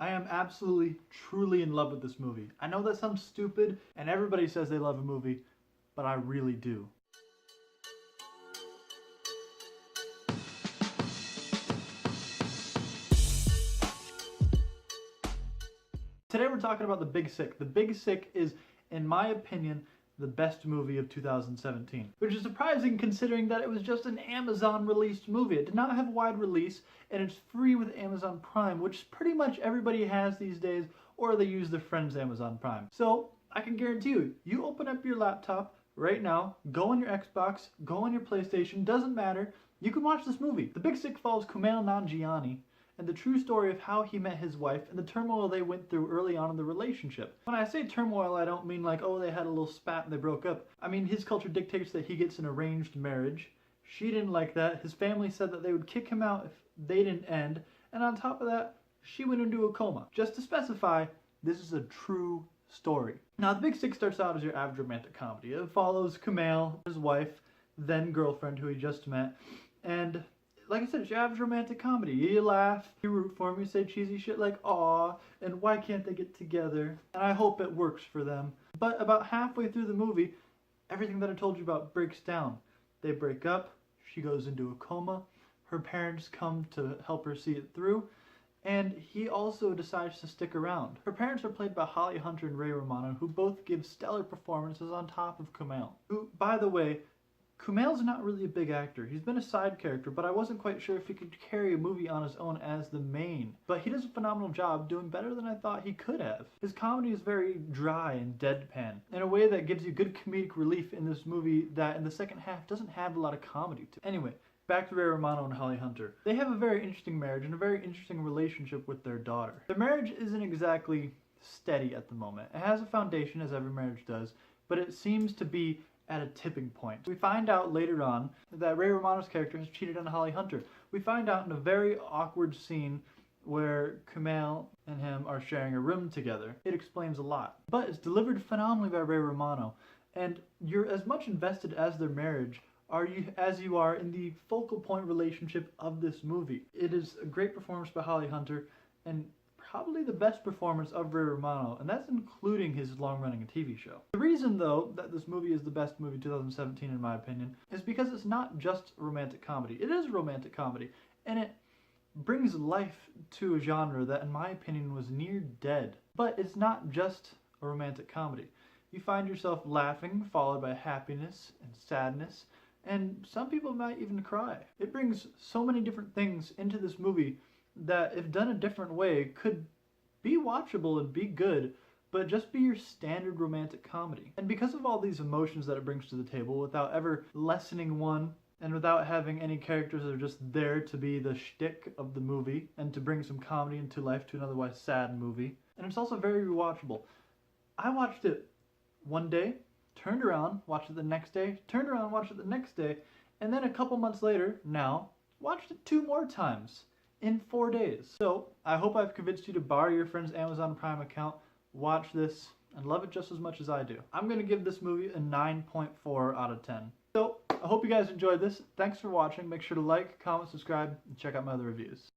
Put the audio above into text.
I am absolutely, truly in love with this movie. I know that sounds stupid, and everybody says they love a movie, but I really do. Today we're talking about The Big Sick. The Big Sick is, in my opinion, the best movie of 2017. Which is surprising considering that it was just an Amazon released movie. It did not have a wide release, and it's free with Amazon Prime, which pretty much everybody has these days, or they use their friend's Amazon Prime. So I can guarantee you, you open up your laptop right now, go on your Xbox, go on your PlayStation, doesn't matter, you can watch this movie. The Big Sick follows Kumail Nanjiani and the true story of how he met his wife and the turmoil they went through early on in the relationship. When I say turmoil, I don't mean like, oh, they had a little spat and they broke up. I mean, his culture dictates that he gets an arranged marriage. She didn't like that. His family said that they would kick him out if they didn't end. And on top of that, she went into a coma. Just to specify, this is a true story. Now, The Big Sick starts out as your average romantic comedy. It follows Kumail, his wife, then girlfriend, who he just met, and like I said, it's your average romantic comedy. You laugh, you root for them, you say cheesy shit like, aw, and why can't they get together? And I hope it works for them. But about halfway through the movie, everything that I told you about breaks down. They break up, she goes into a coma, her parents come to help her see it through, and he also decides to stick around. Her parents are played by Holly Hunter and Ray Romano, who both give stellar performances on top of Kumail. Who, by the way, Kumail's not really a big actor. He's been a side character, but I wasn't quite sure if he could carry a movie on his own as the main. But he does a phenomenal job, doing better than I thought he could have. His comedy is very dry and deadpan, in a way that gives you good comedic relief in this movie that in the second half doesn't have a lot of comedy to it. Anyway, back to Ray Romano and Holly Hunter. They have a very interesting marriage and a very interesting relationship with their daughter. Their marriage isn't exactly steady at the moment. It has a foundation, as every marriage does, but it seems to be at a tipping point. We find out later on that Ray Romano's character has cheated on Holly Hunter. We find out in a very awkward scene where Kumail and him are sharing a room together. It explains a lot. But it's delivered phenomenally by Ray Romano, and you're as much invested as their marriage as you are in the focal point relationship of this movie. It is a great performance by Holly Hunter, and probably the best performance of Ray Romano, and that's including his long-running TV show. The reason, though, that this movie is the best movie of 2017, in my opinion, is because it's not just a romantic comedy. It is a romantic comedy, and it brings life to a genre that, in my opinion, was near dead. But it's not just a romantic comedy. You find yourself laughing, followed by happiness and sadness, and some people might even cry. It brings so many different things into this movie that, if done a different way, could be watchable and be good, but just be your standard romantic comedy. And because of all these emotions that it brings to the table, without ever lessening one, and without having any characters that are just there to be the shtick of the movie, and to bring some comedy into life to an otherwise sad movie, and it's also very rewatchable. I watched it one day, turned around, watched it the next day, turned around, watched it the next day, and then a couple months later, now, watched it 2 more times in 4 days. So I hope I've convinced you to borrow your friend's Amazon Prime account, watch this, and love it just as much as I do. I'm going to give this movie a 9.4 out of 10. So I hope you guys enjoyed this. Thanks for watching. Make sure to like, comment, subscribe, and check out my other reviews.